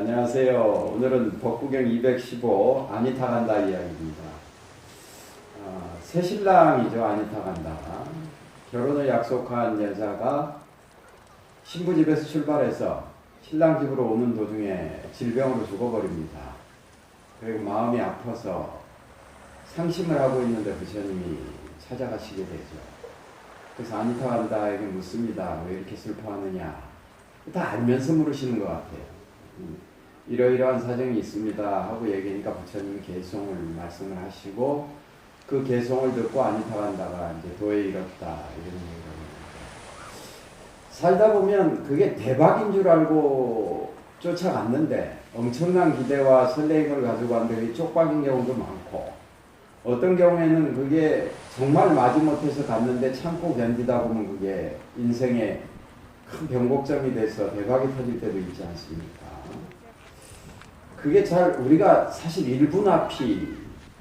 안녕하세요. 오늘은 법구경 215 아니타 간다 이야기입니다. 새신랑이죠. 아니타 간다. 결혼을 약속한 여자가 신부 집에서 출발해서 신랑 집으로 오는 도중에 질병으로 죽어버립니다. 그리고 마음이 아파서 상심을 하고 있는데 부처님이 찾아가시게 되죠. 그래서 아니타 간다에게 묻습니다. 왜 이렇게 슬퍼하느냐? 다 알면서 물으시는 것 같아요. 이러이러한 사정이 있습니다 하고 얘기하니까 부처님이 개송을 말씀을 하시고, 그 개송을 듣고 아니타 간다가 이제 도에 이뤘다 이런 얘기를 합니다. 살다 보면 그게 대박인 줄 알고 쫓아갔는데 엄청난 기대와 설레임을 가지고 왔는데 쪽박인 경우도 많고, 어떤 경우에는 그게 정말 마지못해서 갔는데 참고 견디다 보면 그게 인생의 큰 변곡점이 돼서 대박이 터질 때도 있지 않습니까? 그게 잘 우리가 사실 1분 앞이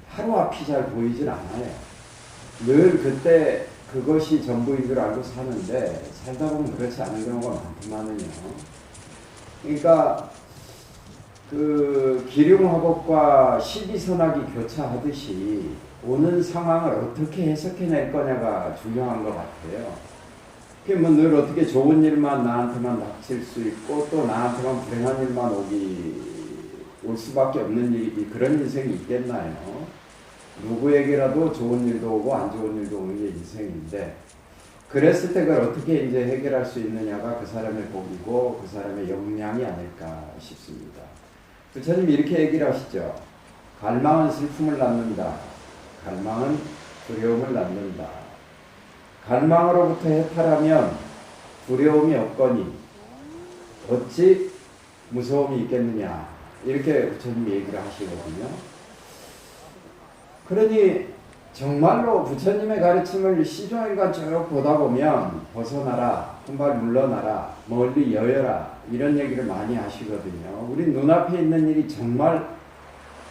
하루 앞이 잘 보이질 않아요. 늘 그때 그것이 전부인 줄 알고 사는데 살다 보면 그렇지 않은 경우가 많더만요. 그러니까 그 기륭화법과 시비선악이 교차하듯이 오는 상황을 어떻게 해석해낼 거냐가 중요한 것 같아요. 그게 뭐 늘 어떻게 좋은 일만 나한테만 닥칠 수 있고 또 나한테만 불행한 일만 올 수밖에 없는 일이, 그런 인생이 있겠나요? 누구에게라도 좋은 일도 오고 안 좋은 일도 오는 게 인생인데, 그랬을 때 그걸 어떻게 이제 해결할 수 있느냐가 그 사람의 복이고 그 사람의 역량이 아닐까 싶습니다. 부처님이 이렇게 얘기를 하시죠. 갈망은 슬픔을 낳는다. 갈망은 두려움을 낳는다. 갈망으로부터 해탈하면 두려움이 없거니 어찌 무서움이 있겠느냐, 이렇게 부처님이 얘기를 하시거든요. 그러니 정말로 부처님의 가르침을 시종일관 쭉 보다 보면 벗어나라, 한 발 물러나라, 멀리 여여라, 이런 얘기를 많이 하시거든요. 우리 눈앞에 있는 일이 정말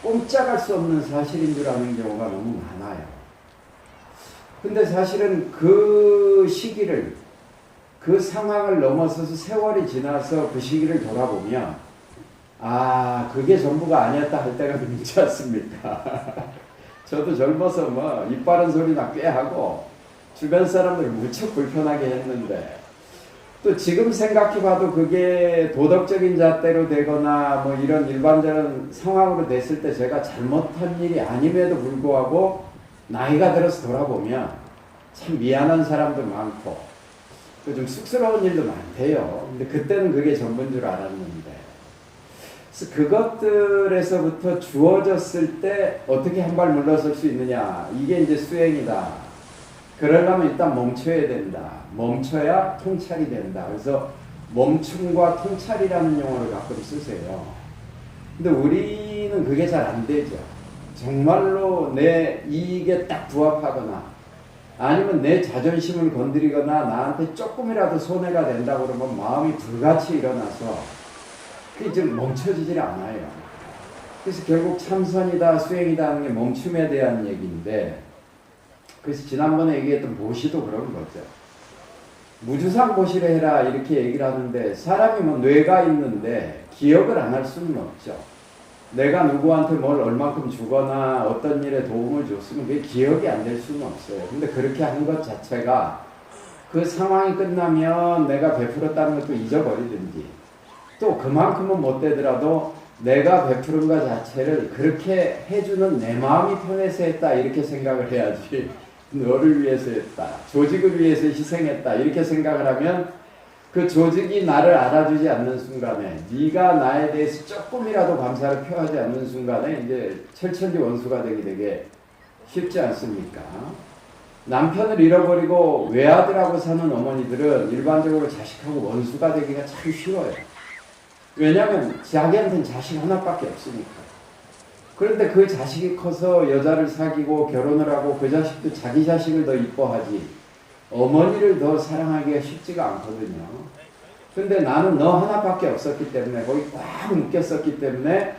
꼼짝할 수 없는 사실인 줄 아는 경우가 너무 많아요. 근데 사실은 그 시기를, 그 상황을 넘어서서 세월이 지나서 그 시기를 돌아보면 그게 전부가 아니었다 할 때가 있지 않습니까? 저도 젊어서 뭐 입 바른 소리나 꽤 하고 주변 사람들 무척 불편하게 했는데, 또 지금 생각해봐도 그게 도덕적인 잣대로 되거나 뭐 이런 일반적인 상황으로 됐을 때 제가 잘못한 일이 아님에도 불구하고 나이가 들어서 돌아보면 참 미안한 사람도 많고 좀 쑥스러운 일도 많대요. 근데 그때는 그게 전부인 줄 알았는데, 그래서 그것들에서부터 주어졌을 때 어떻게 한 발 물러설 수 있느냐, 이게 이제 수행이다. 그러려면 일단 멈춰야 된다. 멈춰야 통찰이 된다. 그래서 멈춤과 통찰이라는 용어를 가끔 쓰세요. 근데 우리는 그게 잘 안 되죠. 정말로 내 이익에 딱 부합하거나 아니면 내 자존심을 건드리거나 나한테 조금이라도 손해가 된다고 그러면 마음이 불같이 일어나서 그게 좀 멈춰지질 않아요. 그래서 결국 참선이다 수행이다 하는 게 멈춤에 대한 얘기인데, 그래서 지난번에 얘기했던 보시도 그런 거죠. 무주상 보시를 해라 이렇게 얘기를 하는데, 사람이 뭐 뇌가 있는데 기억을 안 할 수는 없죠. 내가 누구한테 뭘 얼만큼 주거나 어떤 일에 도움을 줬으면 그게 기억이 안 될 수는 없어요. 근데 그렇게 하는 것 자체가 그 상황이 끝나면 내가 베풀었다는 것도 잊어버리든지, 또 그만큼은 못 되더라도 내가 베푸는 것 자체를 그렇게 해주는 내 마음이 편해서 했다 이렇게 생각을 해야지, 너를 위해서 했다, 조직을 위해서 희생했다 이렇게 생각을 하면 그 조직이 나를 알아주지 않는 순간에, 네가 나에 대해서 조금이라도 감사를 표하지 않는 순간에 이제 철천지 원수가 되기 되게 쉽지 않습니까? 남편을 잃어버리고 외아들하고 사는 어머니들은 일반적으로 자식하고 원수가 되기가 참 쉬워요. 왜냐하면 자기한테는 자식 하나밖에 없으니까. 그런데 그 자식이 커서 여자를 사귀고 결혼을 하고 그 자식도 자기 자식을 더 이뻐하지 어머니를 더 사랑하기가 쉽지가 않거든요. 근데 나는 너 하나밖에 없었기 때문에, 거기 꽉 묶였었기 때문에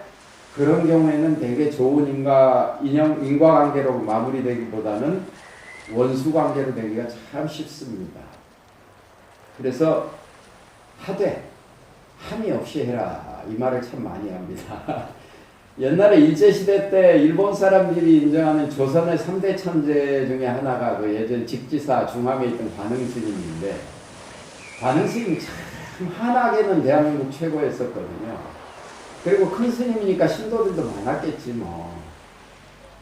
그런 경우에는 되게 좋은 인과관계로 마무리되기보다는 원수관계로 되기가 참 쉽습니다. 그래서 함이 없이 해라. 이 말을 참 많이 합니다. 옛날에 일제시대 때 일본 사람들이 인정하는 조선의 3대 천재 중에 하나가 그 예전 직지사 중함에 있던 관흥스님인데, 관흥스님 참 한학에는 대한민국 최고였었거든요. 그리고 큰 스님이니까 신도들도 많았겠지 뭐.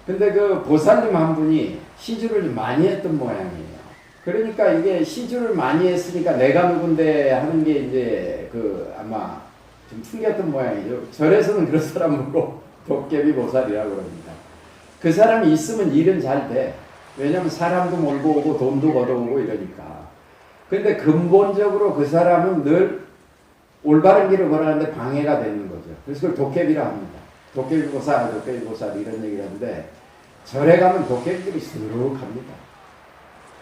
근데 그 보살님 한 분이 시주를 좀 많이 했던 모양이에요. 그러니까 이게 시주를 많이 했으니까 내가 누군데 하는 게 이제 그 아마 좀 풍겼던 모양이죠. 절에서는 그런 사람 보고 도깨비 보살이라고 그럽니다. 그 사람이 있으면 일은 잘 돼. 왜냐면 사람도 몰고 오고 돈도 걷어오고 이러니까. 근데 근본적으로 그 사람은 늘 올바른 길을 걸어가는데 방해가 되는 거죠. 그래서 그걸 도깨비라 합니다. 도깨비 보살, 도깨비 보살 이런 얘기를 하는데, 절에 가면 도깨비들이 수룩합니다.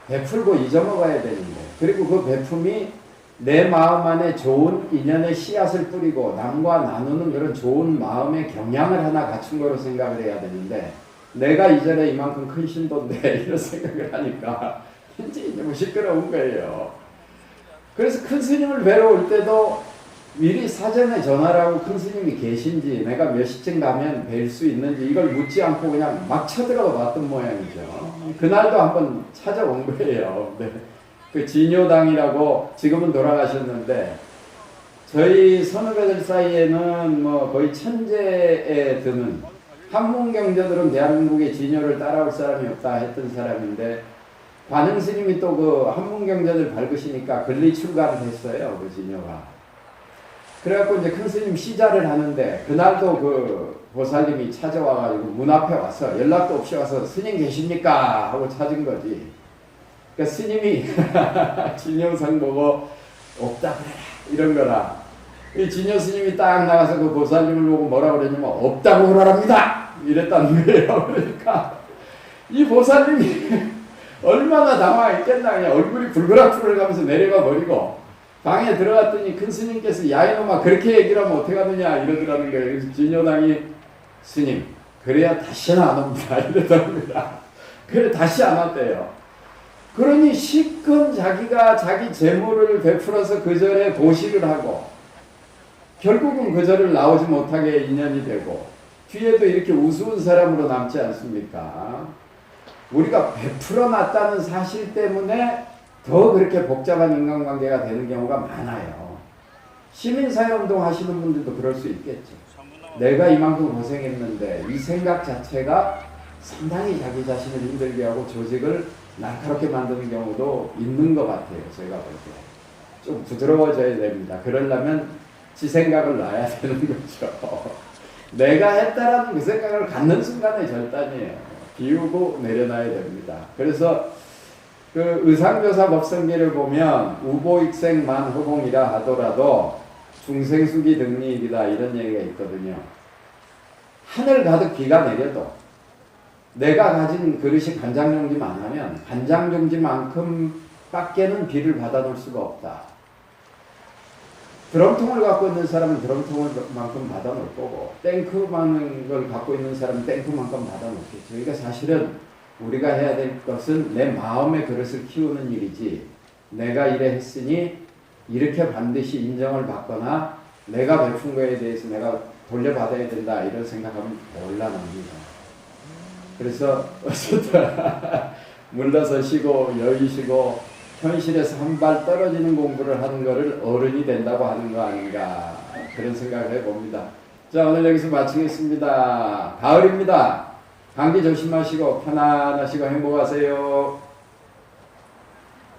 베풀고 잊어먹어야 되는데, 그리고 그 베품이 내 마음 안에 좋은 인연의 씨앗을 뿌리고 남과 나누는 그런 좋은 마음의 경향을 하나 갖춘 거로 생각을 해야 되는데, 내가 이전에 이만큼 큰 신도인데 이런 생각을 하니까 굉장히 너무 시끄러운 거예요. 그래서 큰 스님을 뵈러 올 때도 미리 사전에 전화를 하고 큰 스님이 계신지, 내가 몇 시쯤 가면 뵐 수 있는지 이걸 묻지 않고 그냥 막 쳐들어가 봤던 모양이죠. 그날도 한번 찾아온 거예요. 네. 그 진요당이라고 지금은 돌아가셨는데, 저희 선후배들 사이에는 뭐 거의 천재에 드는, 한문경자들은 대한민국의 진요를 따라올 사람이 없다 했던 사람인데, 관흥스님이 또 그 한문경자들 밟으시니까 글리 출가를 했어요. 그 진요가. 그래갖고 이제 큰 스님 시자를 하는데, 그날도 그 보살님이 찾아와가지고 문 앞에 와서 연락도 없이 와서 스님 계십니까? 하고 찾은 거지. 그러니까 스님이 진영상 보고 없다 그래라 이런 거라. 이 진여 스님이 딱 나가서 그 보살님을 보고 뭐라 그랬냐면 없다고 그러랍니다 이랬다는 거예요. 그러니까 이 보살님이 얼마나 당황했겠나. 그냥 얼굴이 붉으락붉으락하면서 내려가 버리고 방에 들어갔더니 큰 스님께서 야 이놈아 그렇게 얘기를 하면 어떻게 하느냐 이러더라는 거예요. 그래서 진여당이 스님 그래야 다시는 안 옵니다 이러더랍니다. 그래 다시 안 왔대요. 그러니 실컷 자기가 자기 재물을 베풀어서 그 절에 고시를 하고 결국은 그 절을 나오지 못하게 인연이 되고 뒤에도 이렇게 우스운 사람으로 남지 않습니까? 우리가 베풀어 놨다는 사실 때문에 더 그렇게 복잡한 인간관계가 되는 경우가 많아요. 시민사회운동 하시는 분들도 그럴 수 있겠죠. 내가 이만큼 고생했는데 이 생각 자체가 상당히 자기 자신을 힘들게 하고 조직을 날카롭게 만드는 경우도 있는 것 같아요. 제가 볼 때. 좀 부드러워져야 됩니다. 그러려면 지 생각을 놔야 되는 거죠. 내가 했다라는 그 생각을 갖는 순간에 절단이에요. 비우고 내려놔야 됩니다. 그래서 그 의상조사 법성계를 보면 우보익생만 허공이라 하더라도 중생수기 등리일이다 이런 얘기가 있거든요. 하늘 가득 비가 내려도 내가 가진 그릇이 간장용지만 하면 간장용지만큼 밖에는 비를 받아놓을 수가 없다. 드럼통을 갖고 있는 사람은 드럼통만큼 받아놓을 거고 탱크만한 걸 갖고 있는 사람은 탱크만큼 받아놓겠죠. 그러니까 사실은 우리가 해야 될 것은 내 마음의 그릇을 키우는 일이지, 내가 이래 했으니 이렇게 반드시 인정을 받거나 내가 베푼 거에 대해서 내가 돌려받아야 된다 이런 생각하면 곤란합니다. 그래서 어쨌든 물러서시고 여의시고 현실에서 한 발 떨어지는 공부를 하는 것을 어른이 된다고 하는 거 아닌가 그런 생각을 해봅니다. 자, 오늘 여기서 마치겠습니다. 가을입니다. 감기 조심하시고 편안하시고 행복하세요.